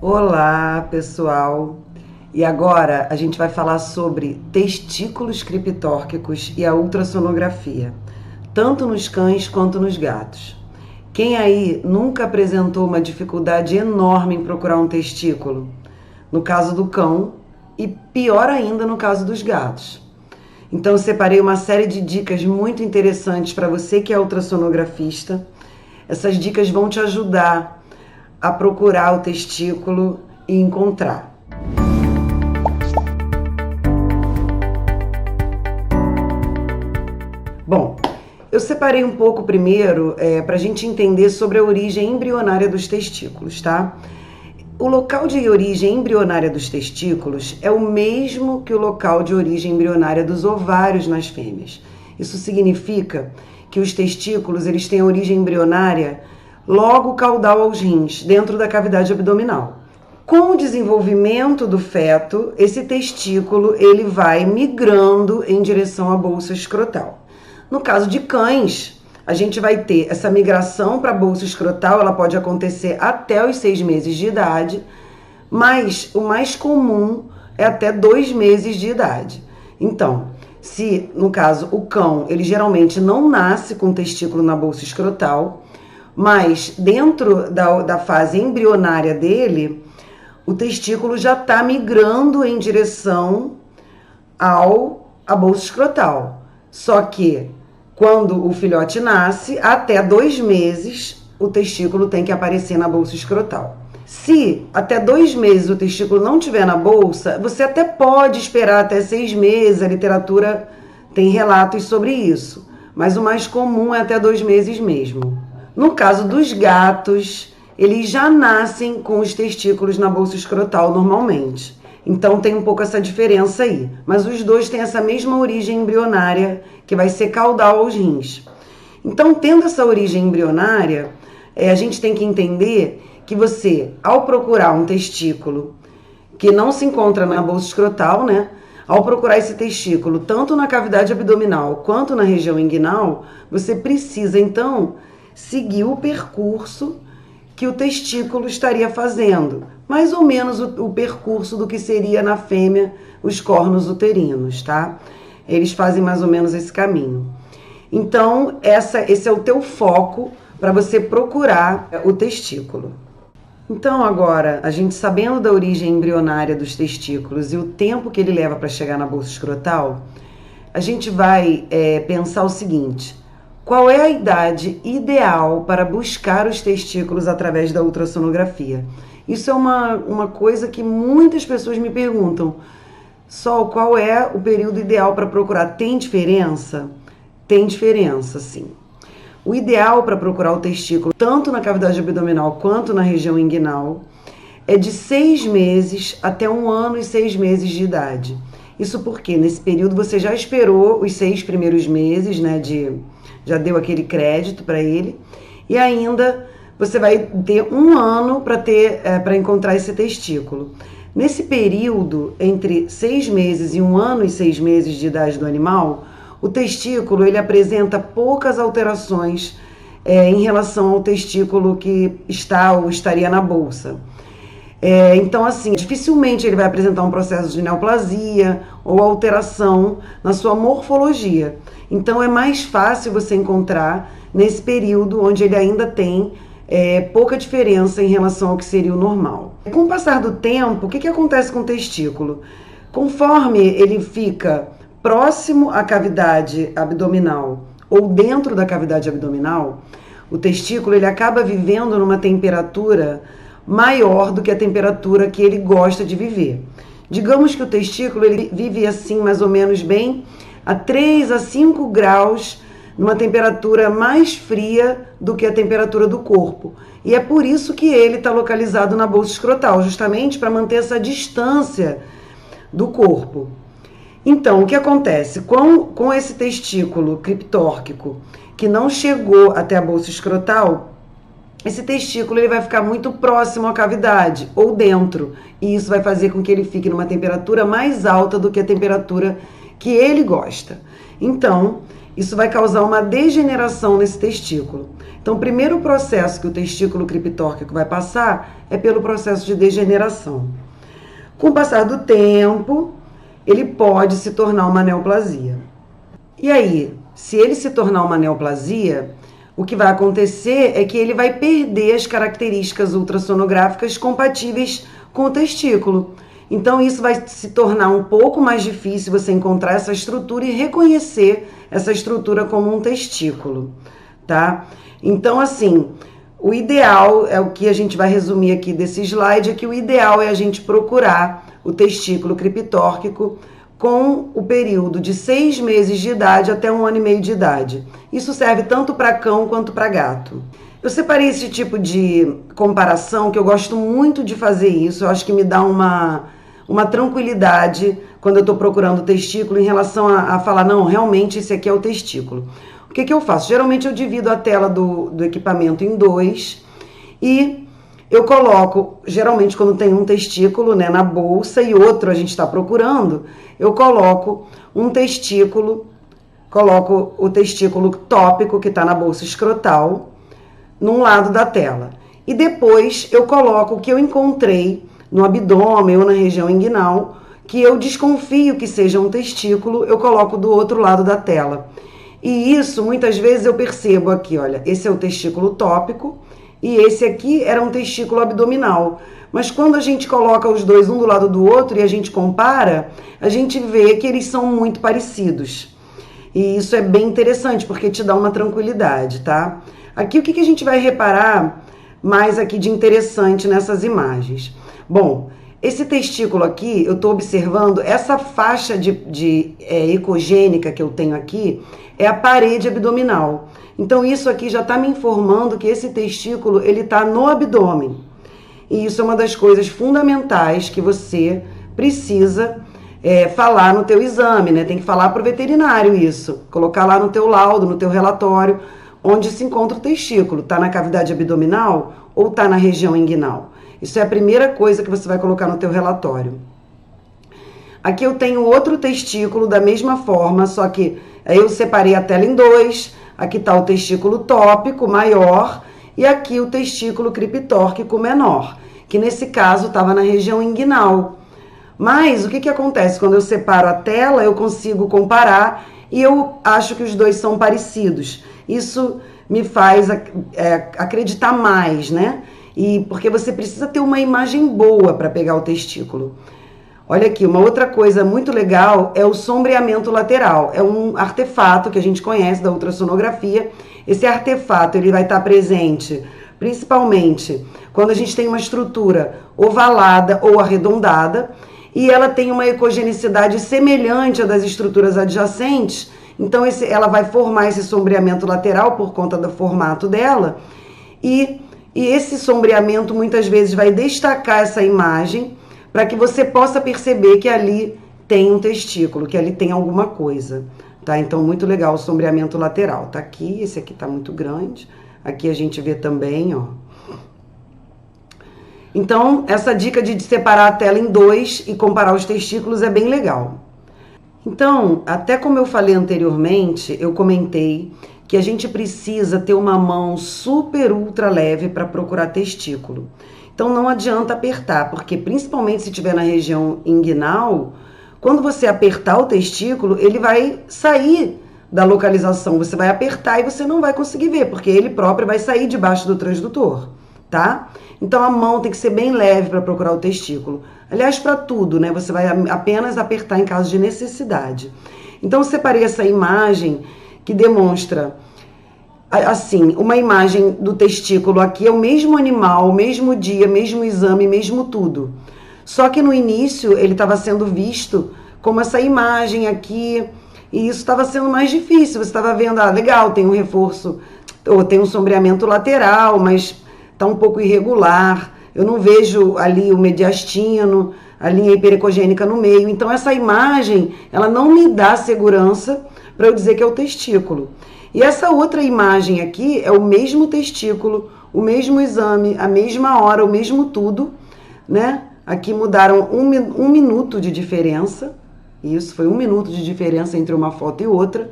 Olá, pessoal! E agora a gente vai falar sobre testículos criptórquicos e a ultrassonografia, tanto nos cães quanto nos gatos. Quem aí nunca apresentou uma dificuldade enorme em procurar um testículo? No caso do cão e pior ainda no caso dos gatos. Então eu separei uma série de dicas muito interessantes para você que é ultrassonografista. Essas dicas vão te ajudar a procurar o testículo e encontrar. Bom, eu separei um pouco primeiro para a gente entender sobre a origem embrionária dos testículos, tá? O local de origem embrionária dos testículos é o mesmo que o local de origem embrionária dos ovários nas fêmeas. Isso significa que os testículos eles têm a origem embrionária logo caudal aos rins, dentro da cavidade abdominal. Com o desenvolvimento do feto, esse testículo ele vai migrando em direção à bolsa escrotal. No caso de cães, a gente vai ter essa migração para a bolsa escrotal, ela pode acontecer até os 6 meses de idade, mas o mais comum é até 2 meses de idade. Então, se no caso o cão, ele geralmente não nasce com testículo na bolsa escrotal, mas dentro da fase embrionária dele, o testículo já está migrando em direção à bolsa escrotal. Só que quando o filhote nasce, até 2 meses, o testículo tem que aparecer na bolsa escrotal. Se até 2 meses o testículo não estiver na bolsa, você até pode esperar até 6 meses, a literatura tem relatos sobre isso, mas o mais comum é até 2 meses mesmo. No caso dos gatos, eles já nascem com os testículos na bolsa escrotal normalmente. Então tem um pouco essa diferença aí. Mas os dois têm essa mesma origem embrionária, que vai ser caudal aos rins. Então, tendo essa origem embrionária, a gente tem que entender que você, ao procurar um testículo que não se encontra na bolsa escrotal, né? Ao procurar esse testículo, tanto na cavidade abdominal quanto na região inguinal, você precisa, então, seguir o percurso que o testículo estaria fazendo, mais ou menos o percurso do que seria na fêmea os cornos uterinos, tá? Eles fazem mais ou menos esse caminho. Então, esse é o teu foco para você procurar o testículo. Então, agora, a gente sabendo da origem embrionária dos testículos e o tempo que ele leva para chegar na bolsa escrotal, a gente vai pensar o seguinte: qual é a idade ideal para buscar os testículos através da ultrassonografia? Isso é uma coisa que muitas pessoas me perguntam. Sol, qual é o período ideal para procurar? Tem diferença? Tem diferença, sim. O ideal para procurar o testículo, tanto na cavidade abdominal quanto na região inguinal, é de 6 meses até 1 ano e 6 meses de idade. Isso porque nesse período você já esperou os 6 primeiros meses, né, já deu aquele crédito para ele, e ainda você vai ter 1 ano para encontrar esse testículo. Nesse período, entre 6 meses e 1 ano e 6 meses de idade do animal, o testículo ele apresenta poucas alterações em relação ao testículo que está ou estaria na bolsa. Então, assim, dificilmente ele vai apresentar um processo de neoplasia ou alteração na sua morfologia. Então, é mais fácil você encontrar nesse período onde ele ainda tem pouca diferença em relação ao que seria o normal. Com o passar do tempo, o que acontece com o testículo? Conforme ele fica próximo à cavidade abdominal ou dentro da cavidade abdominal, o testículo ele acaba vivendo numa temperatura maior do que a temperatura que ele gosta de viver. Digamos que o testículo ele vive assim mais ou menos bem a 3 a 5 graus numa temperatura mais fria do que a temperatura do corpo. E é por isso que ele está localizado na bolsa escrotal, justamente para manter essa distância do corpo. Então, o que acontece? Com esse testículo criptórquico que não chegou até a bolsa escrotal, esse testículo ele vai ficar muito próximo à cavidade ou dentro, e isso vai fazer com que ele fique numa temperatura mais alta do que a temperatura que ele gosta. Então, isso vai causar uma degeneração nesse testículo. Então, o primeiro processo que o testículo criptórquico vai passar é pelo processo de degeneração. Com o passar do tempo, ele pode se tornar uma neoplasia. E aí, se ele se tornar uma neoplasia, o que vai acontecer é que ele vai perder as características ultrassonográficas compatíveis com o testículo. Então, isso vai se tornar um pouco mais difícil você encontrar essa estrutura e reconhecer essa estrutura como um testículo, tá? Então, assim, o ideal, é o que a gente vai resumir aqui desse slide, é que o ideal é a gente procurar o testículo criptórquico com o período de 6 meses de idade até 1 ano e meio de idade. Isso serve tanto para cão quanto para gato. Eu separei esse tipo de comparação, que eu gosto muito de fazer isso, eu acho que me dá uma tranquilidade quando eu estou procurando o testículo em relação a falar, não, realmente esse aqui é o testículo. O que eu faço? Geralmente eu divido a tela do equipamento em 2 e eu coloco, geralmente quando tem um testículo, né, na bolsa e outro a gente está procurando, eu coloco um testículo, coloco o testículo tópico que está na bolsa escrotal num lado da tela. E depois eu coloco o que eu encontrei no abdômen ou na região inguinal, que eu desconfio que seja um testículo, eu coloco do outro lado da tela. E isso, muitas vezes, eu percebo aqui, olha, esse é o testículo tópico e esse aqui era um testículo abdominal. Mas quando a gente coloca os dois um do lado do outro e a gente compara, a gente vê que eles são muito parecidos. E isso é bem interessante, porque te dá uma tranquilidade, tá? Aqui, o que a gente vai reparar mais aqui de interessante nessas imagens? Bom, esse testículo aqui, eu estou observando, essa faixa ecogênica que eu tenho aqui é a parede abdominal. Então, isso aqui já está me informando que esse testículo, ele está no abdômen. E isso é uma das coisas fundamentais que você precisa falar no teu exame, né? Tem que falar para o veterinário isso, colocar lá no teu laudo, no teu relatório, onde se encontra o testículo. Está na cavidade abdominal ou está na região inguinal? Isso é a primeira coisa que você vai colocar no teu relatório. Aqui eu tenho outro testículo da mesma forma, só que aí eu separei a tela em 2. Aqui está o testículo tópico maior e aqui o testículo criptórquico menor, que nesse caso estava na região inguinal. Mas o que acontece? Quando eu separo a tela, eu consigo comparar e eu acho que os dois são parecidos. Isso me faz acreditar mais, né? E porque você precisa ter uma imagem boa para pegar o testículo. Olha aqui, uma outra coisa muito legal é o sombreamento lateral. É um artefato que a gente conhece da ultrassonografia. Esse artefato ele vai estar presente principalmente quando a gente tem uma estrutura ovalada ou arredondada e ela tem uma ecogenicidade semelhante à das estruturas adjacentes. Então ela vai formar esse sombreamento lateral por conta do formato dela e esse sombreamento muitas vezes vai destacar essa imagem para que você possa perceber que ali tem um testículo, que ali tem alguma coisa, tá? Então, muito legal o sombreamento lateral. Tá aqui, esse aqui tá muito grande. Aqui a gente vê também, ó. Então, essa dica de separar a tela em 2 e comparar os testículos é bem legal. Então, até como eu falei anteriormente, eu comentei que a gente precisa ter uma mão super ultra leve para procurar testículo. Então não adianta apertar, porque principalmente se estiver na região inguinal, quando você apertar o testículo, ele vai sair da localização. Você vai apertar e você não vai conseguir ver, porque ele próprio vai sair debaixo do transdutor, tá? Então a mão tem que ser bem leve para procurar o testículo. Aliás, para tudo, né? Você vai apenas apertar em caso de necessidade. Então eu separei essa imagem que demonstra, assim, uma imagem do testículo aqui, é o mesmo animal, o mesmo dia, mesmo exame, mesmo tudo. Só que no início ele estava sendo visto como essa imagem aqui, e isso estava sendo mais difícil. Você estava vendo, legal, tem um reforço, ou tem um sombreamento lateral, mas está um pouco irregular. Eu não vejo ali o mediastino, a linha hiperecogênica no meio. Então essa imagem, ela não me dá segurança para eu dizer que é o testículo. E essa outra imagem aqui é o mesmo testículo, o mesmo exame, a mesma hora, o mesmo tudo, né? Aqui mudaram um minuto de diferença. Isso, foi 1 minuto de diferença entre uma foto e outra.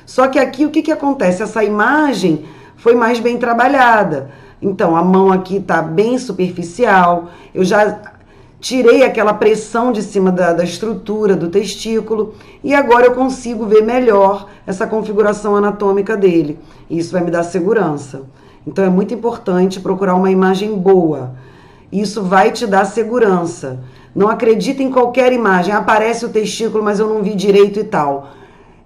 Só que aqui o que acontece? Essa imagem foi mais bem trabalhada. Então, a mão aqui está bem superficial, eu já tirei aquela pressão de cima da estrutura do testículo e agora eu consigo ver melhor essa configuração anatômica dele. E isso vai me dar segurança. Então, é muito importante procurar uma imagem boa. Isso vai te dar segurança. Não acredita em qualquer imagem. Aparece o testículo, mas eu não vi direito e tal.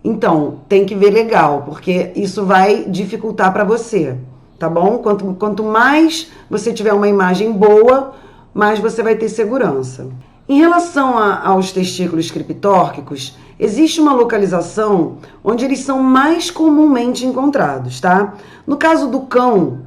Então, tem que ver legal, porque isso vai dificultar para você, tá bom? Quanto mais você tiver uma imagem boa, mais você vai ter segurança. Em relação aos testículos criptórquicos, existe uma localização onde eles são mais comumente encontrados, tá? No caso do cão,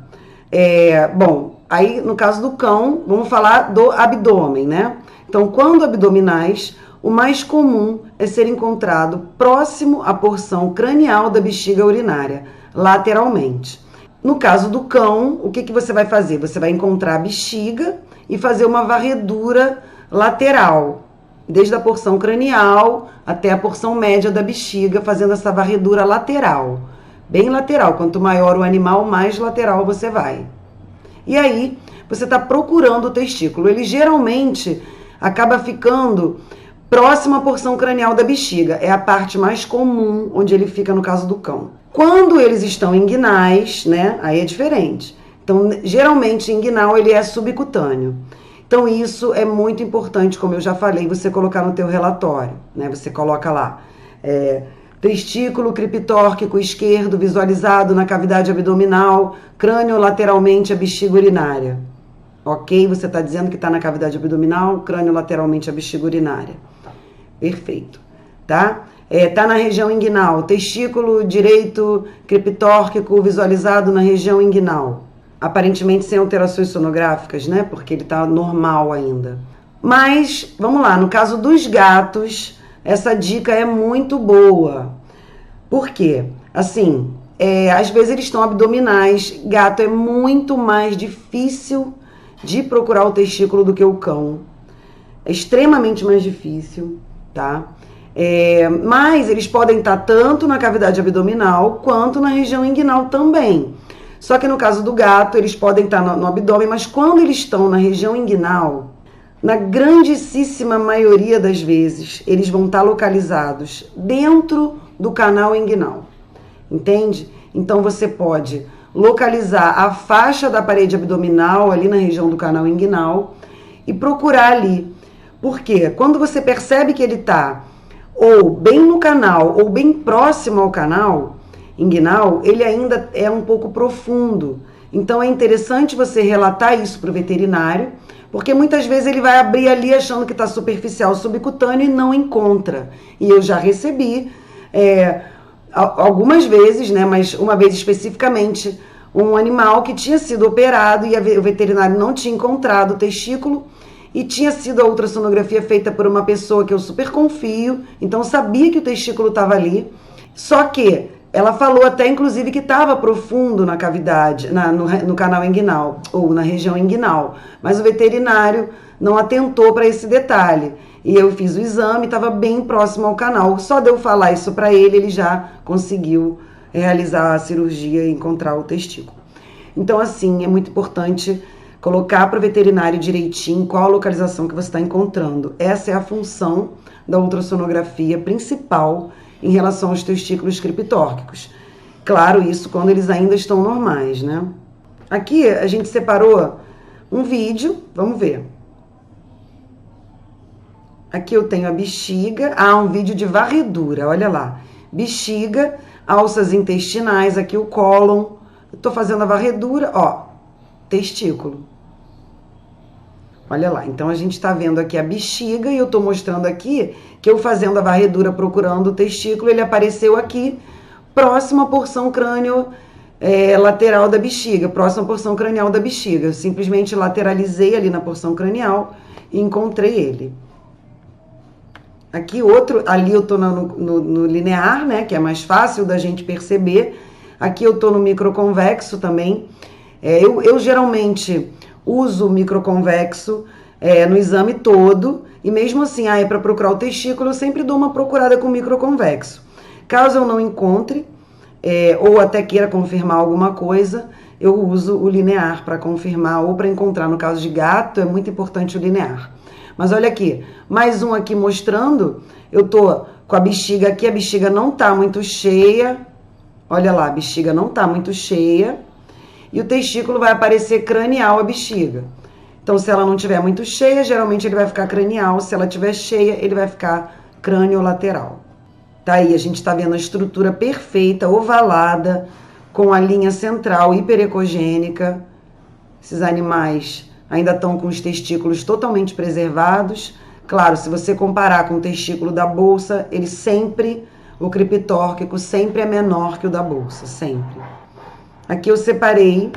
aí no caso do cão, vamos falar do abdômen, né? Então, quando abdominais, o mais comum é ser encontrado próximo à porção cranial da bexiga urinária, lateralmente. No caso do cão, o que você vai fazer? Você vai encontrar a bexiga e fazer uma varredura lateral, desde a porção cranial até a porção média da bexiga, fazendo essa varredura lateral, bem lateral. Quanto maior o animal, mais lateral você vai. E aí, você está procurando o testículo. Ele geralmente acaba ficando próximo à porção cranial da bexiga. É a parte mais comum onde ele fica no caso do cão. Quando eles estão inguinais, né, aí é diferente. Então, geralmente, inguinal ele é subcutâneo. Então, isso é muito importante, como eu já falei, você colocar no teu relatório, né? Você coloca lá, testículo criptórquico esquerdo visualizado na cavidade abdominal, crânio lateralmente a bexiga urinária. Ok? Você está dizendo que está na cavidade abdominal, crânio lateralmente a bexiga urinária. Perfeito. Tá? Tá na região inguinal, testículo direito criptórquico visualizado na região inguinal. Aparentemente sem alterações sonográficas, né? Porque ele tá normal ainda. Mas, vamos lá, no caso dos gatos, essa dica é muito boa. Por quê? Assim, às vezes eles estão abdominais, gato é muito mais difícil de procurar o testículo do que o cão. É extremamente mais difícil, tá? Mas eles podem estar tanto na cavidade abdominal quanto na região inguinal também. Só que no caso do gato, eles podem estar no abdômen, mas quando eles estão na região inguinal, na grandíssima maioria das vezes, eles vão estar localizados dentro do canal inguinal, entende? Então você pode localizar a faixa da parede abdominal ali na região do canal inguinal e procurar ali. Por quê? Quando você percebe que ele está ou bem no canal ou bem próximo ao canal inguinal, ele ainda é um pouco profundo. Então é interessante você relatar isso para o veterinário, porque muitas vezes ele vai abrir ali achando que está superficial, subcutâneo e não encontra. E eu já recebi algumas vezes, né, mas uma vez especificamente, um animal que tinha sido operado e o veterinário não tinha encontrado o testículo e tinha sido a ultrassonografia feita por uma pessoa que eu super confio, então sabia que o testículo estava ali, só que ela falou até, inclusive, que estava profundo na cavidade, no canal inguinal, ou na região inguinal. Mas o veterinário não atentou para esse detalhe. E eu fiz o exame, estava bem próximo ao canal. Só de eu falar isso para ele, ele já conseguiu realizar a cirurgia e encontrar o testículo. Então, assim, é muito importante colocar para o veterinário direitinho qual a localização que você está encontrando. Essa é a função da ultrassonografia principal em relação aos testículos criptórquicos. Claro, isso quando eles ainda estão normais, né? Aqui a gente separou um vídeo, vamos ver. Aqui eu tenho a bexiga, um vídeo de varredura, olha lá. Bexiga, alças intestinais, aqui o cólon. Eu tô fazendo a varredura, ó, testículo. Olha lá, então a gente tá vendo aqui a bexiga e eu tô mostrando aqui que eu fazendo a varredura procurando o testículo, ele apareceu aqui, próximo à porção crânio lateral da bexiga, próximo à porção cranial da bexiga. Eu simplesmente lateralizei ali na porção cranial e encontrei ele. Aqui outro, ali eu tô no linear, né, que é mais fácil da gente perceber. Aqui eu tô no microconvexo também. Eu geralmente uso o microconvexo no exame todo, e mesmo assim, para procurar o testículo, eu sempre dou uma procurada com o microconvexo. Caso eu não encontre, ou até queira confirmar alguma coisa, eu uso o linear para confirmar ou para encontrar. No caso de gato, é muito importante o linear. Mas olha aqui, mais um aqui mostrando, eu tô com a bexiga aqui, a bexiga não tá muito cheia. Olha lá, a bexiga não tá muito cheia. E o testículo vai aparecer cranial a bexiga. Então, se ela não tiver muito cheia, geralmente ele vai ficar cranial. Se ela tiver cheia, ele vai ficar crânio-lateral. Tá aí, a gente tá vendo a estrutura perfeita, ovalada, com a linha central hiperecogênica. Esses animais ainda estão com os testículos totalmente preservados. Claro, se você comparar com o testículo da bolsa, ele sempre, o criptórquico sempre é menor que o da bolsa, sempre. Aqui eu separei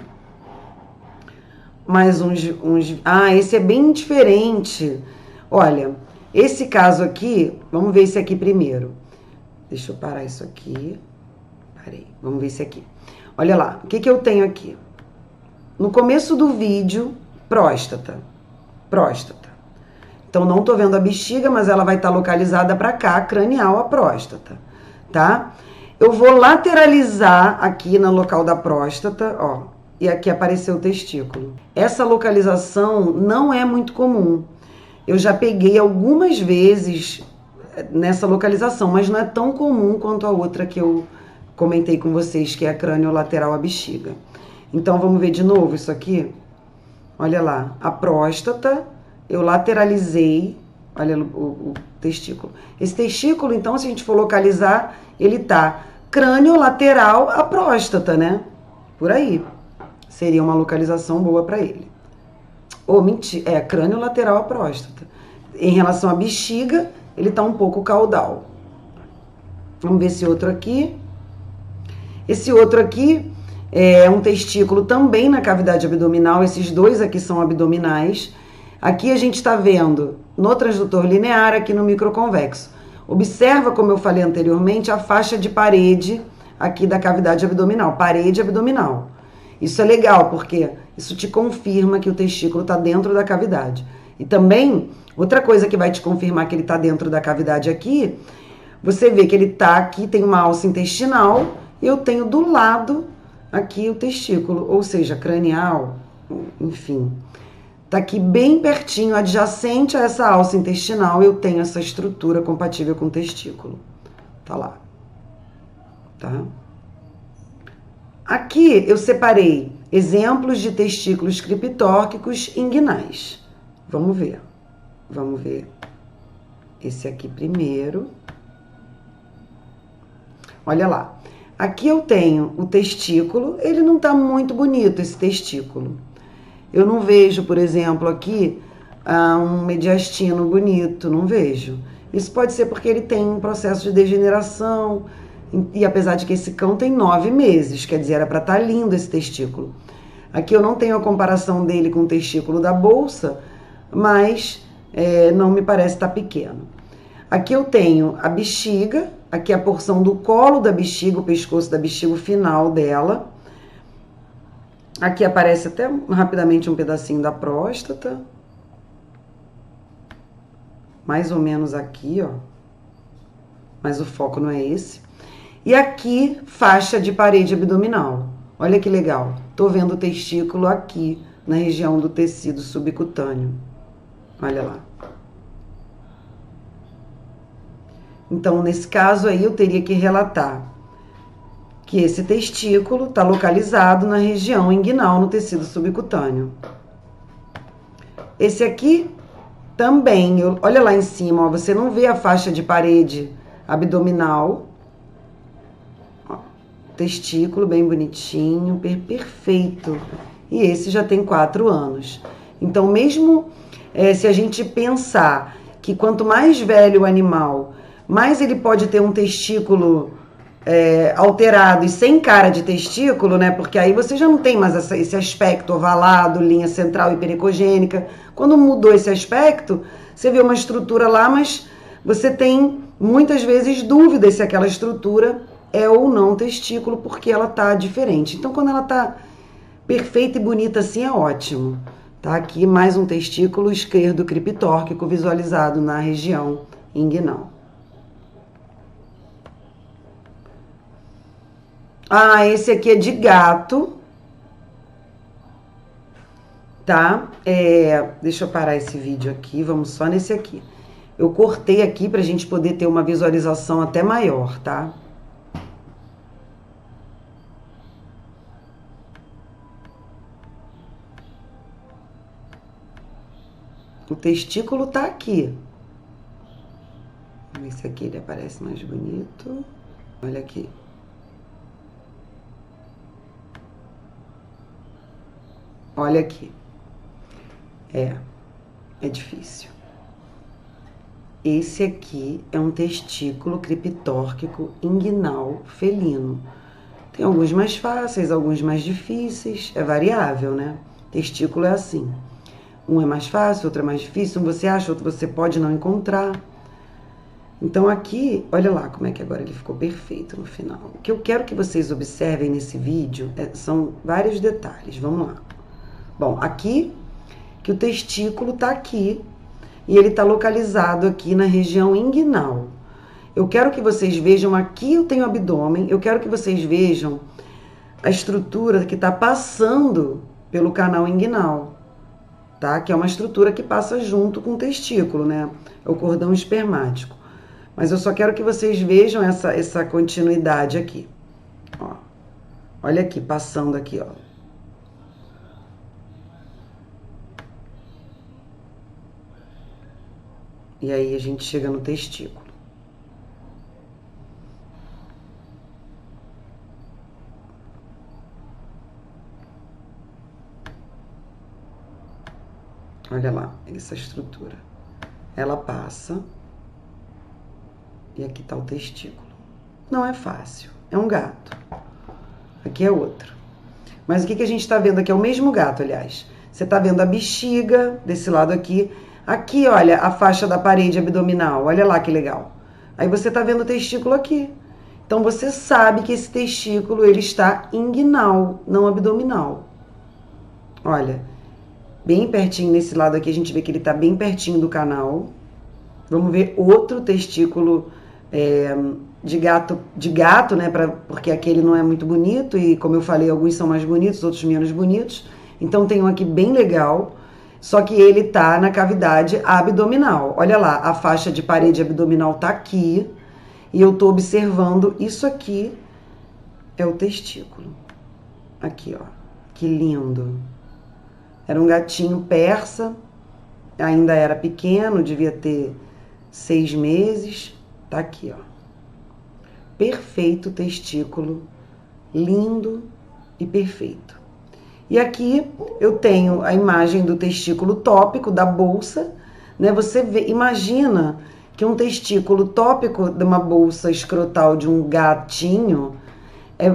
mais uns... esse é bem diferente. Olha, esse caso aqui, vamos ver esse aqui primeiro. Deixa eu parar isso aqui. Parei, vamos ver esse aqui. Olha lá, o que eu tenho aqui? No começo do vídeo, próstata. Então, não tô vendo a bexiga, mas ela vai estar localizada para cá, cranial a próstata, tá? Eu vou lateralizar aqui no local da próstata, ó, e aqui apareceu o testículo. Essa localização não é muito comum. Eu já peguei algumas vezes nessa localização, mas não é tão comum quanto a outra que eu comentei com vocês, que é a crânio lateral à bexiga. Então, vamos ver de novo isso aqui? Olha lá, a próstata, eu lateralizei, olha o testículo. Esse testículo, então, se a gente for localizar, ele tá crânio lateral à próstata, né? Por aí. Seria uma localização boa para ele. Ou mentira, crânio lateral à próstata. Em relação à bexiga, ele tá um pouco caudal. Vamos ver esse outro aqui. Esse outro aqui é um testículo também na cavidade abdominal. Esses dois aqui são abdominais. Aqui a gente está vendo no transdutor linear, aqui no microconvexo. Observa, como eu falei anteriormente, a faixa de parede aqui da cavidade abdominal. Parede abdominal. Isso é legal, porque isso te confirma que o testículo está dentro da cavidade. E também, outra coisa que vai te confirmar que ele está dentro da cavidade aqui, você vê que ele está aqui, tem uma alça intestinal, e eu tenho do lado aqui o testículo, ou seja, cranial, enfim. Tá aqui bem pertinho, adjacente a essa alça intestinal, eu tenho essa estrutura compatível com o testículo. Tá lá. Tá? Aqui eu separei exemplos de testículos criptórquicos inguinais. Vamos ver. Vamos ver esse aqui primeiro. Olha lá. Aqui eu tenho o testículo, ele não tá muito bonito, esse testículo. Eu não vejo, por exemplo, aqui um mediastino bonito, não vejo. Isso pode ser porque ele tem um processo de degeneração, e apesar de que esse cão tem 9 meses, quer dizer, era para estar lindo esse testículo. Aqui eu não tenho a comparação dele com o testículo da bolsa, mas não me parece estar pequeno. Aqui eu tenho a bexiga, aqui a porção do colo da bexiga, o pescoço da bexiga, o final dela. Aqui aparece até rapidamente um pedacinho da próstata. Mais ou menos aqui, ó. Mas o foco não é esse. E aqui, faixa de parede abdominal. Olha que legal. Tô vendo o testículo aqui, na região do tecido subcutâneo. Olha lá. Então, nesse caso aí, eu teria que relatar que esse testículo está localizado na região inguinal, no tecido subcutâneo. Esse aqui também, olha lá em cima, ó, você não vê a faixa de parede abdominal. Ó, testículo bem bonitinho, perfeito. E esse já tem 4 anos. Então, mesmo se a gente pensar que quanto mais velho o animal, mais ele pode ter um testículo alterado e sem cara de testículo, né? Porque aí você já não tem mais esse aspecto ovalado, linha central hiperecogênica. Quando mudou esse aspecto, você vê uma estrutura lá, mas você tem muitas vezes dúvidas se aquela estrutura é ou não testículo, porque ela tá diferente. Então, quando ela tá perfeita e bonita assim, é ótimo. Tá aqui mais um testículo esquerdo criptórquico visualizado na região inguinal. Ah, esse aqui é de gato, tá? Deixa eu parar esse vídeo aqui, vamos só nesse aqui. Eu cortei aqui pra gente poder ter uma visualização até maior, tá? O testículo tá aqui. Vamos ver se aqui ele aparece mais bonito. Olha aqui. Olha aqui. É difícil. Esse aqui é um testículo criptórquico inguinal felino. Tem alguns mais fáceis, alguns mais difíceis. É variável, né? Testículo é assim. Um é mais fácil, outro é mais difícil. Um você acha, outro você pode não encontrar. Então aqui, olha lá como é que agora ele ficou perfeito no final. O que eu quero que vocês observem nesse vídeo são vários detalhes. Vamos lá. Bom, aqui, que o testículo tá aqui e ele tá localizado aqui na região inguinal. Eu quero que vocês vejam, aqui eu tenho abdômen, eu quero que vocês vejam a estrutura que tá passando pelo canal inguinal. Tá? Que é uma estrutura que passa junto com o testículo, né? É o cordão espermático. Mas eu só quero que vocês vejam essa continuidade aqui. Ó. Olha aqui, passando aqui, ó. E aí a gente chega no testículo. Olha lá, essa estrutura. Ela passa. E aqui tá o testículo. Não é fácil. É um gato. Aqui é outro. Mas o que a gente tá vendo aqui? É o mesmo gato, aliás. Você tá vendo a bexiga desse lado aqui. Aqui, olha, a faixa da parede abdominal. Olha lá que legal. Aí você tá vendo o testículo aqui. Então você sabe que esse testículo ele está inguinal, não abdominal. Olha, bem pertinho nesse lado aqui a gente vê que ele tá bem pertinho do canal. Vamos ver outro testículo de gato, né? Porque aquele não é muito bonito e, como eu falei, alguns são mais bonitos, outros menos bonitos. Então tem um aqui bem legal, só que ele tá na cavidade abdominal. Olha lá, a faixa de parede abdominal tá aqui e eu tô observando isso aqui é o testículo. Aqui, ó, que lindo. Era um gatinho persa, ainda era pequeno, devia ter 6 meses. Tá aqui, ó. Perfeito testículo, lindo e perfeito. E aqui eu tenho a imagem do testículo tópico da bolsa, né? Você imagina que um testículo tópico de uma bolsa escrotal de um gatinho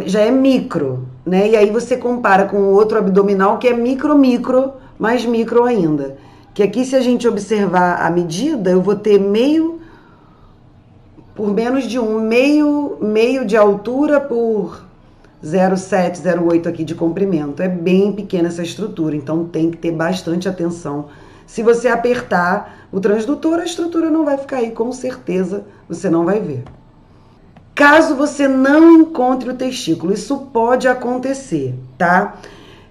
já é micro, né? E aí você compara com o outro abdominal que é micro, mais micro ainda. Que aqui, se a gente observar a medida, eu vou ter por menos de meio de altura por 0,7, 0,8 aqui de comprimento. É bem pequena essa estrutura, então tem que ter bastante atenção. Se você apertar o transdutor, a estrutura não vai ficar aí, com certeza você não vai ver. Caso você não encontre o testículo, isso pode acontecer, tá?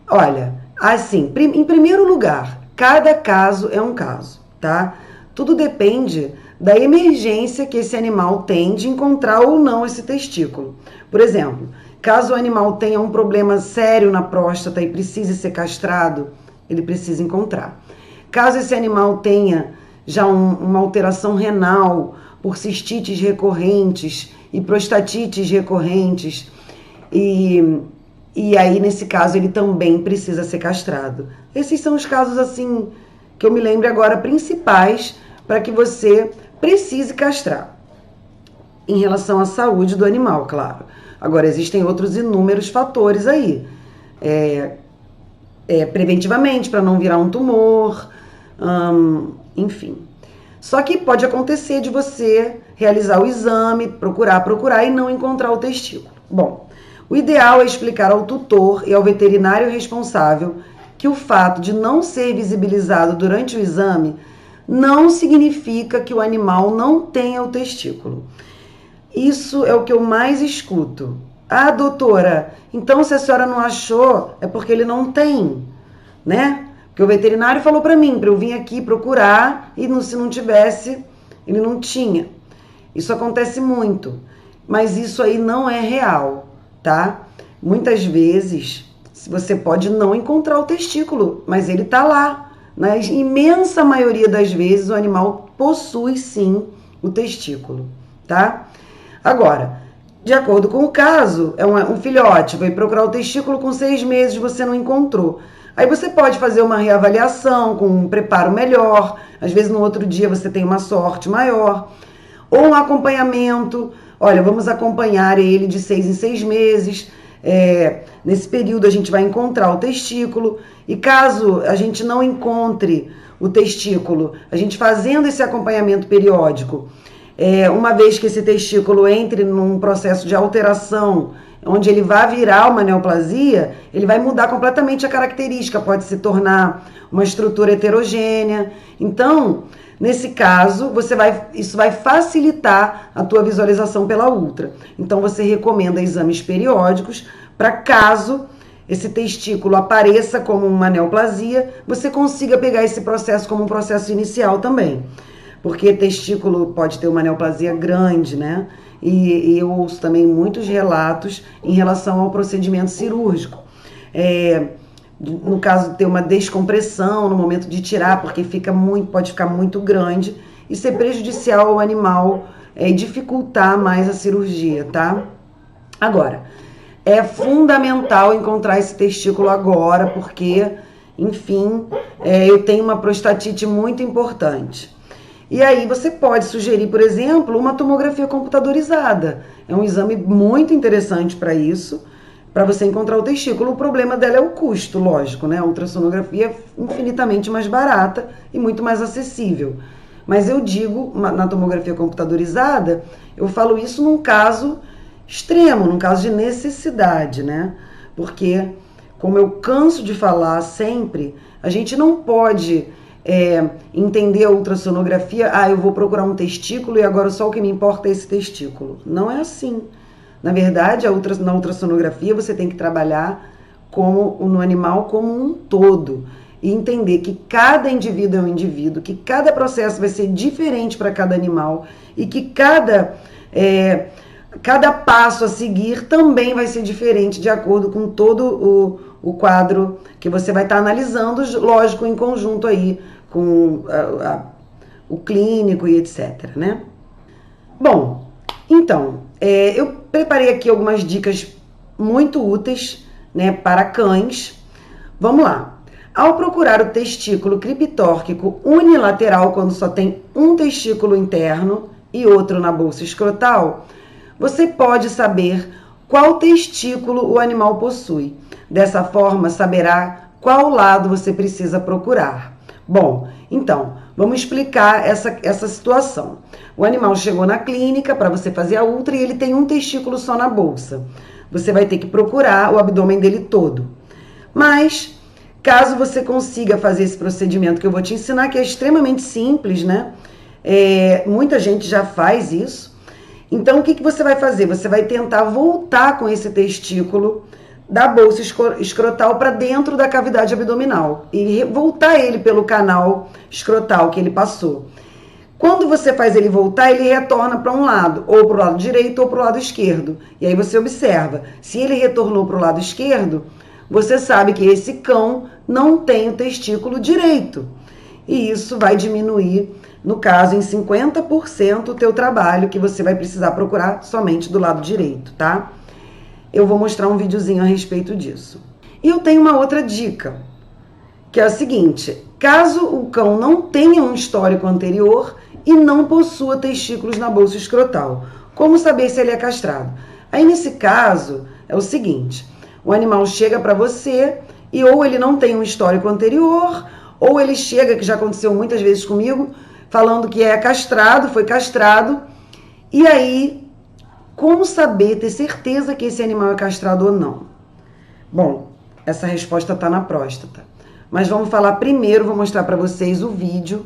Olha, assim, em primeiro lugar, cada caso é um caso, tá? Tudo depende da emergência que esse animal tem de encontrar ou não esse testículo. Por exemplo, caso o animal tenha um problema sério na próstata e precise ser castrado, ele precisa encontrar. Caso esse animal tenha já uma alteração renal por cistites recorrentes e prostatites recorrentes, e aí, nesse caso, ele também precisa ser castrado. Esses são os casos, assim, que eu me lembro agora, principais para que você precise castrar. Em relação à saúde do animal, claro. Agora, existem outros inúmeros fatores aí. Preventivamente, para não virar um tumor, enfim. Só que pode acontecer de você realizar o exame, procurar e não encontrar o testículo. Bom, o ideal é explicar ao tutor e ao veterinário responsável que o fato de não ser visibilizado durante o exame não significa que o animal não tenha o testículo. Isso é o que eu mais escuto. Ah, doutora, então se a senhora não achou, é porque ele não tem, né? Porque o veterinário falou para mim, para eu vir aqui procurar e se não tivesse, ele não tinha. Isso acontece muito, mas isso aí não é real, tá? Muitas vezes você pode não encontrar o testículo, mas ele tá lá. Na imensa maioria das vezes o animal possui sim o testículo, tá? Agora, de acordo com o caso, é um filhote, vai procurar o testículo com 6 meses, você não encontrou. Aí você pode fazer uma reavaliação com um preparo melhor, às vezes no outro dia você tem uma sorte maior, ou um acompanhamento, olha, vamos acompanhar ele de 6 em 6 meses, nesse período a gente vai encontrar o testículo, e caso a gente não encontre o testículo, a gente fazendo esse acompanhamento periódico, uma vez que esse testículo entre num processo de alteração, onde ele vai virar uma neoplasia, ele vai mudar completamente a característica, pode se tornar uma estrutura heterogênea. Então, nesse caso, isso vai facilitar a tua visualização pela ultra. Então, você recomenda exames periódicos para caso esse testículo apareça como uma neoplasia, você consiga pegar esse processo como um processo inicial também. Porque testículo pode ter uma neoplasia grande, né? E eu ouço também muitos relatos em relação ao procedimento cirúrgico. No caso de ter uma descompressão no momento de tirar, porque pode ficar muito grande e ser prejudicial ao animal e dificultar mais a cirurgia, tá? Agora, é fundamental encontrar esse testículo agora, porque, enfim, eu tenho uma prostatite muito importante. E aí você pode sugerir, por exemplo, uma tomografia computadorizada. É um exame muito interessante para isso, para você encontrar o testículo. O problema dela é o custo, lógico, né? A ultrassonografia é infinitamente mais barata e muito mais acessível. Mas eu digo, na tomografia computadorizada, eu falo isso num caso extremo, num caso de necessidade, né? Porque, como eu canso de falar sempre, a gente não pode entender a ultrassonografia, eu vou procurar um testículo e agora só o que me importa é esse testículo. Não é assim. Na verdade, na ultrassonografia você tem que trabalhar no animal como um todo e entender que cada indivíduo é um indivíduo, que cada processo vai ser diferente para cada animal e que cada passo a seguir também vai ser diferente de acordo com todo o quadro que você vai estar analisando, lógico, em conjunto aí com o clínico e etc, né? Bom, então, eu preparei aqui algumas dicas muito úteis, né, para cães. Vamos lá. Ao procurar o testículo criptórquico unilateral, quando só tem um testículo interno e outro na bolsa escrotal, você pode saber qual testículo o animal possui. Dessa forma, saberá qual lado você precisa procurar. Bom, então, vamos explicar essa situação. O animal chegou na clínica para você fazer a ultra e ele tem um testículo só na bolsa. Você vai ter que procurar o abdômen dele todo. Mas, caso você consiga fazer esse procedimento que eu vou te ensinar, que é extremamente simples, né? Muita gente já faz isso. Então, o que você vai fazer? Você vai tentar voltar com esse testículo da bolsa escrotal para dentro da cavidade abdominal e voltar ele pelo canal escrotal que ele passou. Quando você faz ele voltar, ele retorna para um lado, ou para o lado direito ou para o lado esquerdo. E aí você observa, se ele retornou para o lado esquerdo, você sabe que esse cão não tem o testículo direito. E isso vai diminuir, no caso, em 50% o teu trabalho, que você vai precisar procurar somente do lado direito, tá? Eu vou mostrar um videozinho a respeito disso. E eu tenho uma outra dica, que é a seguinte: caso o cão não tenha um histórico anterior e não possua testículos na bolsa escrotal, como saber se ele é castrado? Aí, nesse caso, é o seguinte: o animal chega para você e ou ele não tem um histórico anterior, ou ele chega, que já aconteceu muitas vezes comigo, falando que é castrado, foi castrado, e aí, como saber, ter certeza que esse animal é castrado ou não? Bom, essa resposta está na próstata. Mas vamos falar primeiro, vou mostrar para vocês o vídeo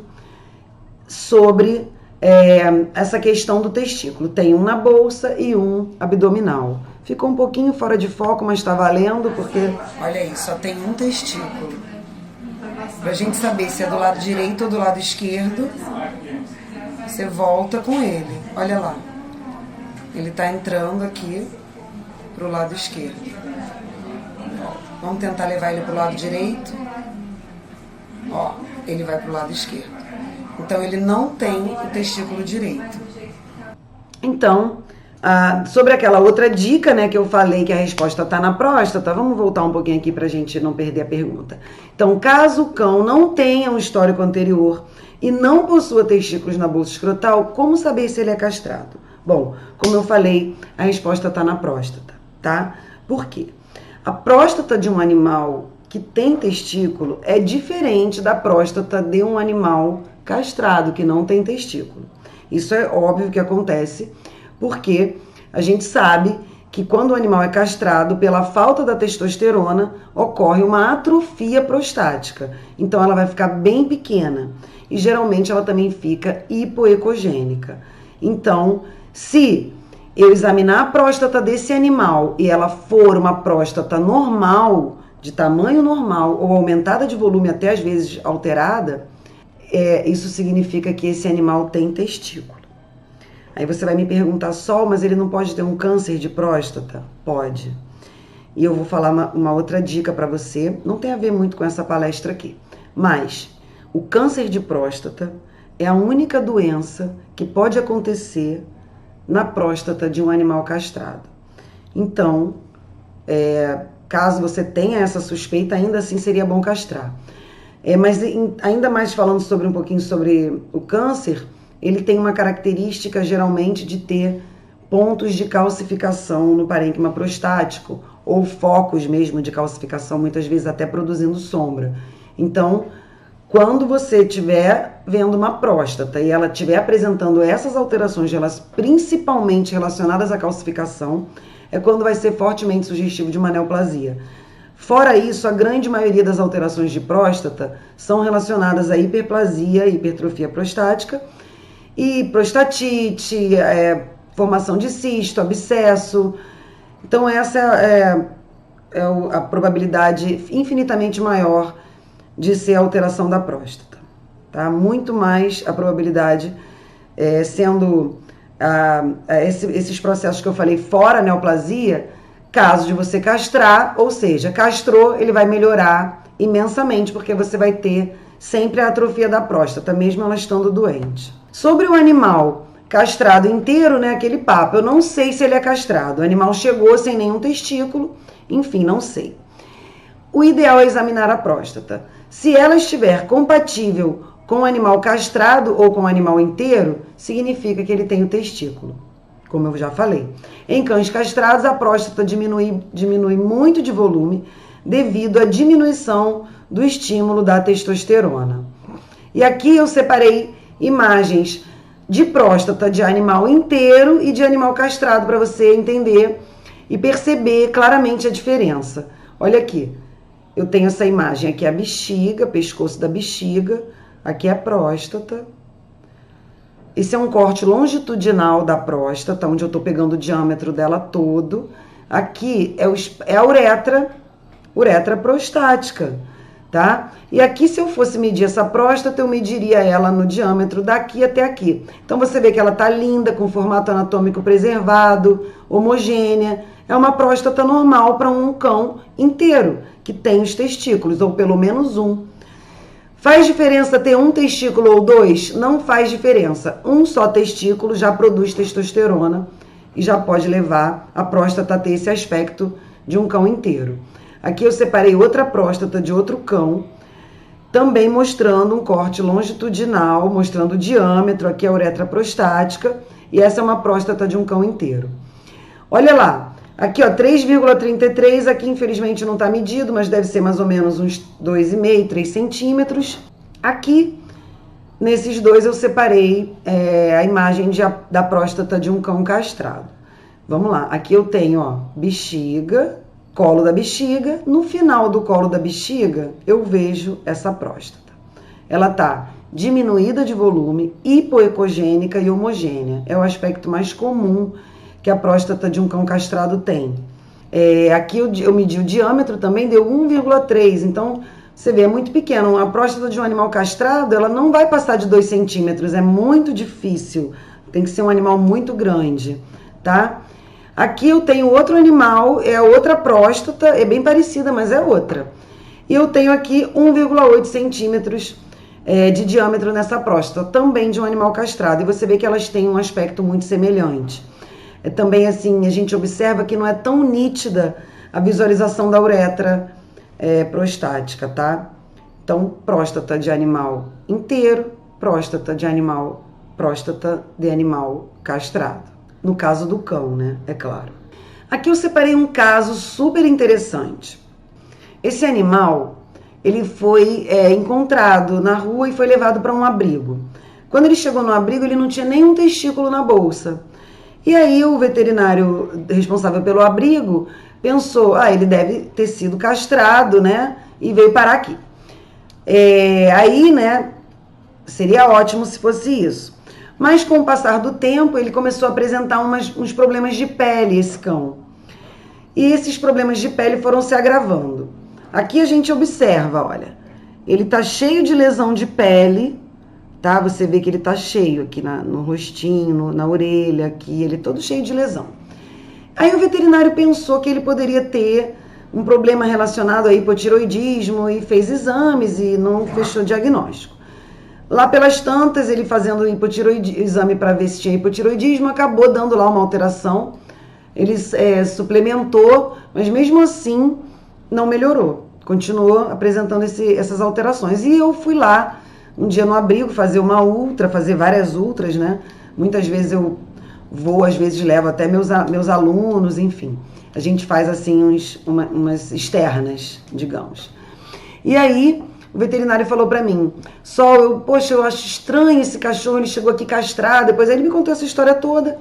sobre essa questão do testículo. Tem um na bolsa e um abdominal. Ficou um pouquinho fora de foco, mas tá valendo, porque... Olha aí, só tem um testículo. Pra gente saber se é do lado direito ou do lado esquerdo, você volta com ele. Olha lá. Ele tá entrando aqui pro lado esquerdo. Vamos tentar levar ele pro lado direito. Ó, ele vai pro lado esquerdo. Então, ele não tem o testículo direito. Então, sobre aquela outra dica, né, que eu falei que a resposta tá na próstata, vamos voltar um pouquinho aqui pra gente não perder a pergunta. Então, caso o cão não tenha um histórico anterior e não possua testículos na bolsa escrotal, como saber se ele é castrado? Bom, como eu falei, a resposta tá na próstata, tá? Por quê? A próstata de um animal que tem testículo é diferente da próstata de um animal castrado, que não tem testículo. Isso é óbvio que acontece, porque a gente sabe que quando o animal é castrado, pela falta da testosterona, ocorre uma atrofia prostática. Então ela vai ficar bem pequena e geralmente ela também fica hipoecogênica. Então, se eu examinar a próstata desse animal e ela for uma próstata normal, de tamanho normal ou aumentada de volume, até às vezes alterada, isso significa que esse animal tem testículo. Aí você vai me perguntar, Sol, mas ele não pode ter um câncer de próstata? Pode. E eu vou falar uma outra dica para você, não tem a ver muito com essa palestra aqui, mas o câncer de próstata é a única doença que pode acontecer na próstata de um animal castrado. Então, caso você tenha essa suspeita, ainda assim seria bom castrar. Mas ainda mais falando um pouquinho sobre o câncer, ele tem uma característica geralmente de ter pontos de calcificação no parênquima prostático, ou focos mesmo de calcificação, muitas vezes até produzindo sombra. Então, quando você estiver vendo uma próstata e ela estiver apresentando essas alterações, elas principalmente relacionadas à calcificação, é quando vai ser fortemente sugestivo de uma neoplasia. Fora isso, a grande maioria das alterações de próstata são relacionadas à hiperplasia, hipertrofia prostática, e prostatite, formação de cisto, abscesso. Então essa é a probabilidade infinitamente maior de ser alteração da próstata, tá? Muito mais a probabilidade sendo esses processos que eu falei fora a neoplasia, caso de você castrar, ou seja, castrou, ele vai melhorar imensamente, porque você vai ter sempre a atrofia da próstata, mesmo ela estando doente. Sobre o animal castrado inteiro, né, aquele papo, eu não sei se ele é castrado. O animal chegou sem nenhum testículo, enfim, não sei. O ideal é examinar a próstata. Se ela estiver compatível com o animal castrado ou com o animal inteiro, significa que ele tem o testículo, como eu já falei. Em cães castrados, a próstata diminui muito de volume devido à diminuição do estímulo da testosterona. E aqui eu separei imagens de próstata de animal inteiro e de animal castrado para você entender e perceber claramente a diferença. Olha aqui, eu tenho essa imagem, aqui é a bexiga, pescoço da bexiga, aqui é a próstata. Esse é um corte longitudinal da próstata, onde eu estou pegando o diâmetro dela todo. Aqui é a uretra prostática, tá? E aqui, se eu fosse medir essa próstata, eu mediria ela no diâmetro daqui até aqui. Então, você vê que ela tá linda, com formato anatômico preservado, homogênea. É uma próstata normal para um cão inteiro, que tem os testículos, ou pelo menos um. Faz diferença ter um testículo ou dois? Não faz diferença. Um só testículo já produz testosterona e já pode levar a próstata a ter esse aspecto de um cão inteiro. Aqui eu separei outra próstata de outro cão, também mostrando um corte longitudinal, mostrando o diâmetro, aqui é a uretra prostática, e essa é uma próstata de um cão inteiro. Olha lá, aqui ó, 3,33, aqui infelizmente não está medido, mas deve ser mais ou menos uns 2,5, 3 centímetros. Aqui, nesses dois eu separei a imagem da próstata de um cão castrado. Vamos lá, aqui eu tenho ó, bexiga, colo da bexiga, no final do colo da bexiga eu vejo essa próstata. Ela está diminuída de volume, hipoecogênica e homogênea. É o aspecto mais comum que a próstata de um cão castrado tem. Aqui eu medi o diâmetro também, deu 1,3, então você vê, é muito pequeno. A próstata de um animal castrado, ela não vai passar de 2 centímetros, é muito difícil, tem que ser um animal muito grande, tá? Aqui eu tenho outro animal, é outra próstata, é bem parecida, mas é outra. E eu tenho aqui 1,8 centímetros de diâmetro nessa próstata, também de um animal castrado. E você vê que elas têm um aspecto muito semelhante. Também assim, a gente observa que não é tão nítida a visualização da uretra prostática, tá? Então, próstata de animal inteiro, próstata de animal castrado. No caso do cão, né? É claro. Aqui eu separei um caso super interessante. Esse animal, ele foi encontrado na rua e foi levado para um abrigo. Quando ele chegou no abrigo, ele não tinha nenhum testículo na bolsa. E aí o veterinário responsável pelo abrigo pensou, ele deve ter sido castrado, né? E veio parar aqui. Aí, né, seria ótimo se fosse isso. Mas com o passar do tempo, ele começou a apresentar uns problemas de pele, esse cão. E esses problemas de pele foram se agravando. Aqui a gente observa, olha, ele tá cheio de lesão de pele, tá? Você vê que ele tá cheio aqui no rostinho, na orelha, aqui, ele todo cheio de lesão. Aí o veterinário pensou que ele poderia ter um problema relacionado a hipotiroidismo e fez exames e não fechou diagnóstico. Lá pelas tantas, ele fazendo exame para ver se tinha hipotiroidismo, acabou dando lá uma alteração. Ele suplementou, mas mesmo assim não melhorou. Continuou apresentando essas alterações. E eu fui lá um dia no abrigo fazer uma ultra, fazer várias ultras, né? Muitas vezes eu vou, às vezes levo até meus alunos, enfim. A gente faz assim umas externas, digamos. E aí o veterinário falou pra mim, eu acho estranho esse cachorro, ele chegou aqui castrado. Depois ele me contou essa história toda.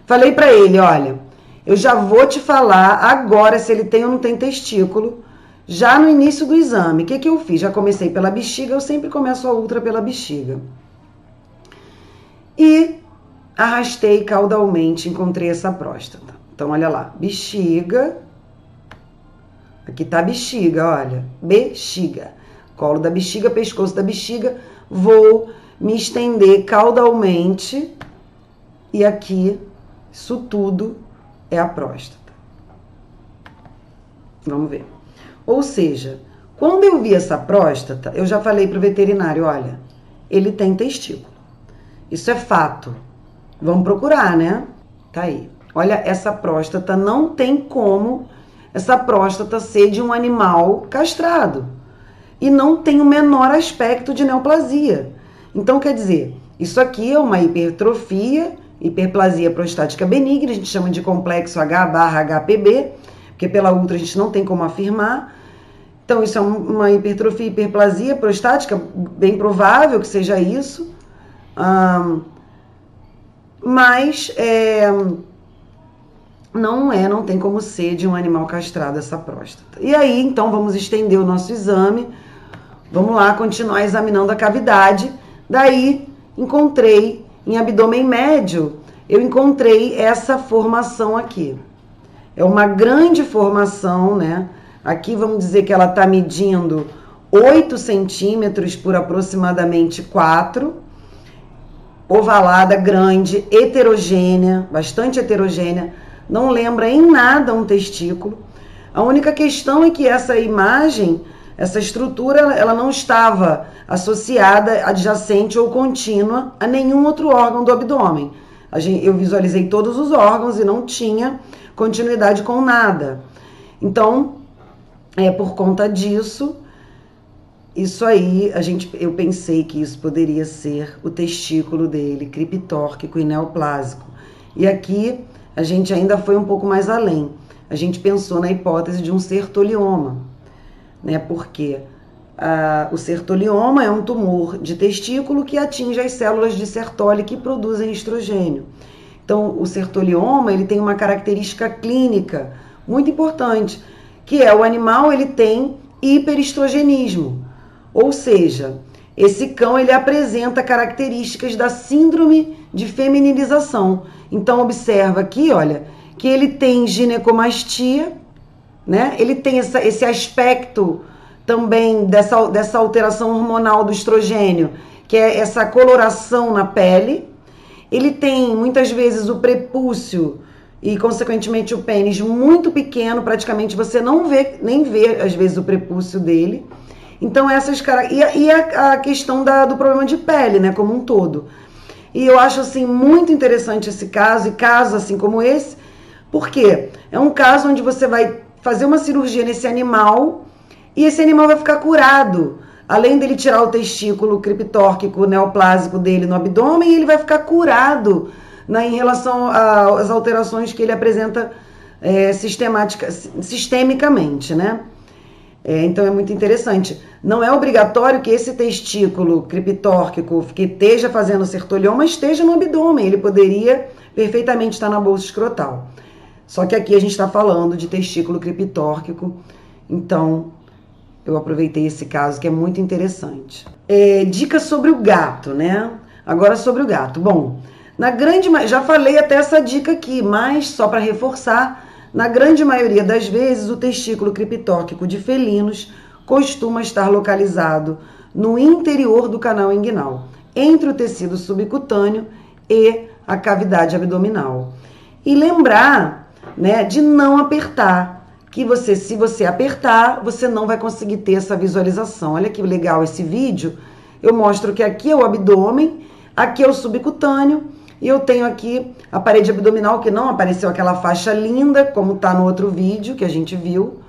Falei pra ele, olha, eu já vou te falar agora se ele tem ou não tem testículo, já no início do exame. O que eu fiz? Já comecei pela bexiga, eu sempre começo a ultra pela bexiga. E arrastei caudalmente, encontrei essa próstata. Então, olha lá, bexiga, aqui tá a bexiga, olha, bexiga. Colo da bexiga, pescoço da bexiga, vou me estender caudalmente e aqui, isso tudo é a próstata. Vamos ver. Ou seja, quando eu vi essa próstata, eu já falei pro veterinário, olha, ele tem testículo. Isso é fato. Vamos procurar, né? Tá aí. Olha, essa próstata não tem como essa próstata ser de um animal castrado. E não tem o menor aspecto de neoplasia. Então, quer dizer, isso aqui é uma hiperplasia prostática benigna, a gente chama de complexo H/HPB, porque pela ultra a gente não tem como afirmar. Então, isso é uma hiperplasia prostática, bem provável que seja isso. Mas não tem como ser de um animal castrado essa próstata. E aí, então, vamos estender o nosso exame. Vamos lá, continuar examinando a cavidade. Daí, encontrei, em abdômen médio, eu encontrei essa formação aqui. É uma grande formação, né? Aqui vamos dizer que ela está medindo 8 centímetros por aproximadamente 4. Ovalada, grande, heterogênea, bastante heterogênea. Não lembra em nada um testículo. A única questão é que essa imagem, essa estrutura, ela não estava associada, adjacente ou contínua a nenhum outro órgão do abdômen. Eu visualizei todos os órgãos e não tinha continuidade com nada. Então, por conta disso, isso aí, eu pensei que isso poderia ser o testículo dele, criptórquico e neoplásico. E aqui a gente ainda foi um pouco mais além. A gente pensou na hipótese de um sertolioma, né? Porque o sertolioma é um tumor de testículo que atinge as células de Sertoli que produzem estrogênio. Então, o sertolioma, ele tem uma característica clínica muito importante, que é o animal, ele tem hiperestrogenismo. Ou seja, esse cão, ele apresenta características da síndrome de feminilização. Então, observa aqui, olha, que ele tem ginecomastia, né? Ele tem esse aspecto também dessa alteração hormonal do estrogênio, que é essa coloração na pele. Ele tem, muitas vezes, o prepúcio e, consequentemente, o pênis muito pequeno, praticamente você não vê, nem vê, às vezes, o prepúcio dele. Então, essas características. E a questão do problema de pele, né, como um todo. E eu acho, assim, muito interessante esse caso, e casos assim como esse, porque é um caso onde você vai fazer uma cirurgia nesse animal e esse animal vai ficar curado. Além dele tirar o testículo criptórquico neoplásico dele no abdômen, ele vai ficar curado, né, em relação às alterações que ele apresenta sistemicamente, né? Então é muito interessante. Não é obrigatório que esse testículo criptórquico que esteja fazendo sertolioma esteja no abdômen. Ele poderia perfeitamente estar na bolsa escrotal. Só que aqui a gente está falando de testículo criptórquico. Então eu aproveitei esse caso que é muito interessante. Dicas sobre o gato, né? Agora sobre o gato. Bom, já falei até essa dica aqui, mas só para reforçar, na grande maioria das vezes, o testículo criptórquico de felinos costuma estar localizado no interior do canal inguinal, entre o tecido subcutâneo e a cavidade abdominal. E lembrar, né, de não apertar, que se você apertar, você não vai conseguir ter essa visualização. Olha que legal esse vídeo. Eu mostro que aqui é o abdômen, aqui é o subcutâneo, e eu tenho aqui a parede abdominal, que não apareceu aquela faixa linda, como tá no outro vídeo que a gente viu.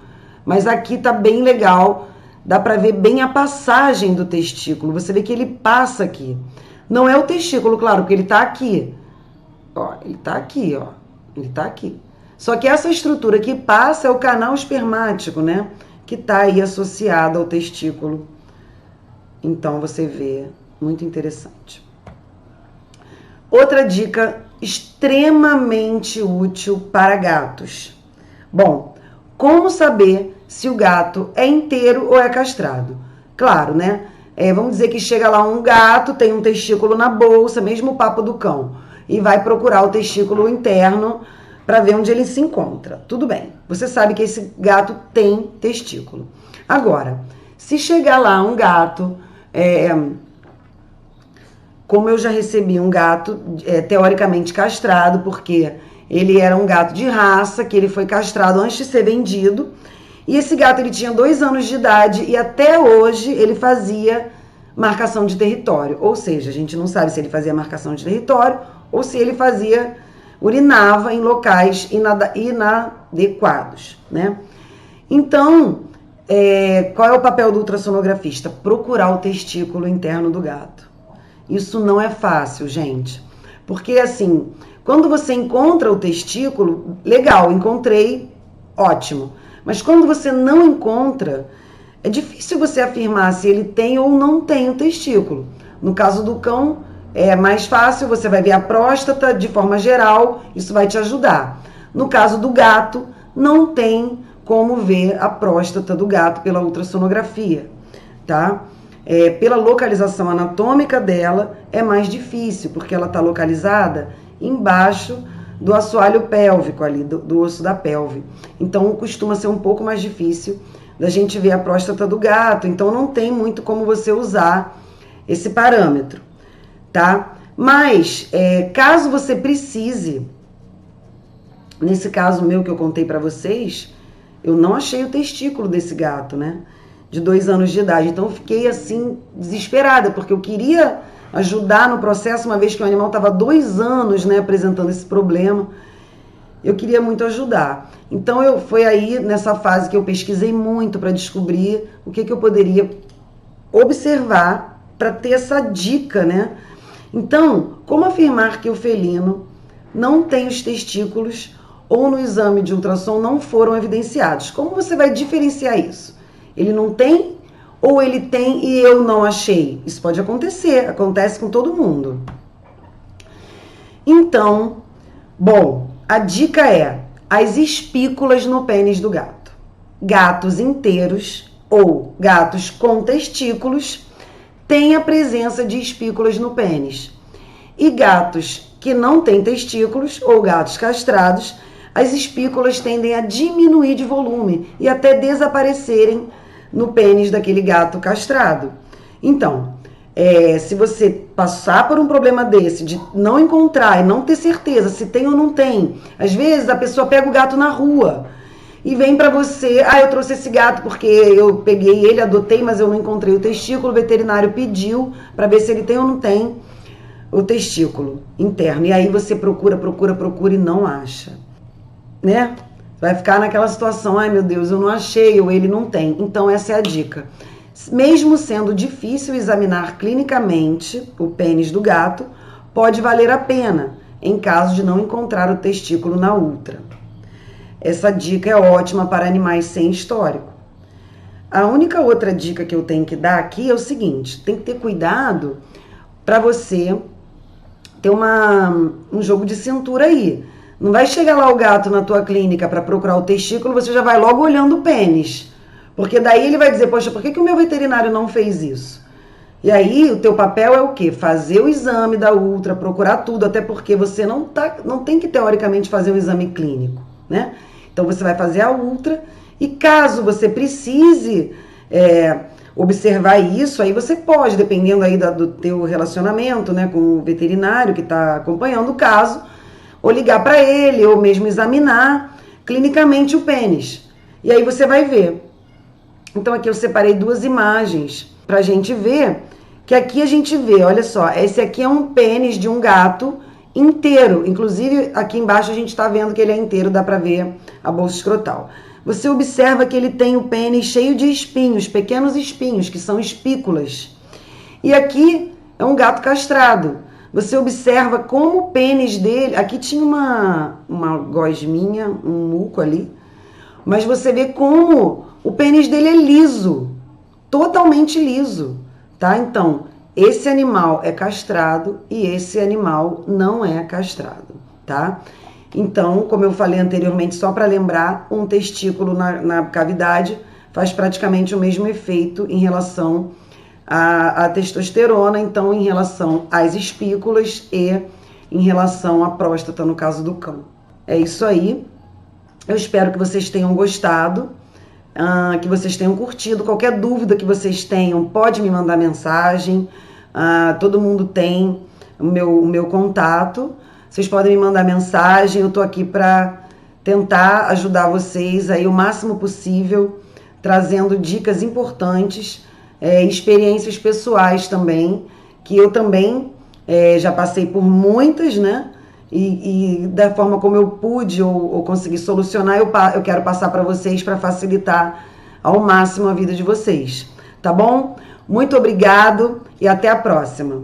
Mas aqui tá bem legal, dá pra ver bem a passagem do testículo. Você vê que ele passa aqui. Não é o testículo, claro, porque ele tá aqui. Ó, ele tá aqui, ó. Ele tá aqui. Só que essa estrutura que passa é o canal espermático, né? Que tá aí associado ao testículo. Então você vê, muito interessante. Outra dica extremamente útil para gatos. Bom, como saber se o gato é inteiro ou é castrado? Claro, né? Vamos dizer que chega lá um gato, tem um testículo na bolsa, mesmo o papo do cão, e vai procurar o testículo interno para ver onde ele se encontra. Tudo bem, você sabe que esse gato tem testículo. Agora, se chegar lá um gato... Como eu já recebi um gato teoricamente castrado, porque ele era um gato de raça, que ele foi castrado antes de ser vendido, e esse gato ele tinha 2 anos de idade e até hoje ele fazia marcação de território, ou seja, a gente não sabe se ele fazia marcação de território ou se ele urinava em locais inadequados, né? Então, qual é o papel do ultrassonografista? Procurar o testículo interno do gato. Isso não é fácil, gente. Porque, assim, quando você encontra o testículo, legal, encontrei, ótimo. Mas quando você não encontra, é difícil você afirmar se ele tem ou não tem o testículo. No caso do cão, é mais fácil, você vai ver a próstata de forma geral, isso vai te ajudar. No caso do gato, não tem como ver a próstata do gato pela ultrassonografia, tá? Pela localização anatômica dela é mais difícil, porque ela está localizada embaixo do assoalho pélvico ali, do osso da pelve. Então costuma ser um pouco mais difícil da gente ver a próstata do gato, então não tem muito como você usar esse parâmetro, tá? Mas, caso você precise, nesse caso meu que eu contei para vocês, eu não achei o testículo desse gato, né? De 2 anos de idade. Então eu fiquei assim, desesperada, porque eu queria ajudar no processo, uma vez que o animal estava 2 anos, né, apresentando esse problema. Eu queria muito ajudar. Então foi aí nessa fase que eu pesquisei muito para descobrir o que eu poderia observar para ter essa dica, né? Então, como afirmar que o felino não tem os testículos ou no exame de ultrassom não foram evidenciados? Como você vai diferenciar isso? Ele não tem ou ele tem e eu não achei? Isso pode acontecer, acontece com todo mundo. Então, bom, a dica é as espículas no pênis do gato. Gatos inteiros ou gatos com testículos têm a presença de espículas no pênis. E gatos que não têm testículos ou gatos castrados, as espículas tendem a diminuir de volume e até desaparecerem no pênis daquele gato castrado. Então, se você passar por um problema desse, de não encontrar e não ter certeza se tem ou não tem, às vezes a pessoa pega o gato na rua e vem pra você, eu trouxe esse gato porque eu peguei ele, adotei, mas eu não encontrei o testículo, o veterinário pediu pra ver se ele tem ou não tem o testículo interno. E aí você procura e não acha, né? Vai ficar naquela situação, ai meu Deus, eu não achei ou ele não tem. Então essa é a dica. Mesmo sendo difícil examinar clinicamente o pênis do gato, pode valer a pena em caso de não encontrar o testículo na ultra. Essa dica é ótima para animais sem histórico. A única outra dica que eu tenho que dar aqui é o seguinte, tem que ter cuidado para você ter um jogo de cintura aí. Não vai chegar lá o gato na tua clínica para procurar o testículo, você já vai logo olhando o pênis. Porque daí ele vai dizer, poxa, por que o meu veterinário não fez isso? E aí o teu papel é o quê? Fazer o exame da ultra, procurar tudo, até porque você não tem que teoricamente fazer um exame clínico, né? Então você vai fazer a ultra e caso você precise observar isso, aí você pode, dependendo aí do teu relacionamento, né, com o veterinário que está acompanhando o caso, ou ligar para ele, ou mesmo examinar clinicamente o pênis. E aí você vai ver. Então aqui eu separei 2 imagens pra gente ver, que aqui a gente vê, olha só, esse aqui é um pênis de um gato inteiro, inclusive aqui embaixo a gente tá vendo que ele é inteiro, dá pra ver a bolsa escrotal. Você observa que ele tem o pênis cheio de espinhos, pequenos espinhos, que são espículas. E aqui é um gato castrado. Você observa como o pênis dele, aqui tinha uma gosminha, um muco ali, mas você vê como o pênis dele é liso, totalmente liso, tá? Então, esse animal é castrado e esse animal não é castrado, tá? Então, como eu falei anteriormente, só para lembrar, um testículo na cavidade faz praticamente o mesmo efeito em relação à testosterona, então em relação às espículas e em relação à próstata, no caso do cão. É isso aí. Eu espero que vocês tenham gostado, que vocês tenham curtido. Qualquer dúvida que vocês tenham, pode me mandar mensagem. Todo mundo tem o meu contato. Vocês podem me mandar mensagem. Eu tô aqui para tentar ajudar vocês aí o máximo possível, trazendo dicas importantes, experiências pessoais também, que eu também já passei por muitas, né? E da forma como eu pude ou consegui solucionar, eu quero passar para vocês para facilitar ao máximo a vida de vocês, tá bom? Muito obrigado e até a próxima.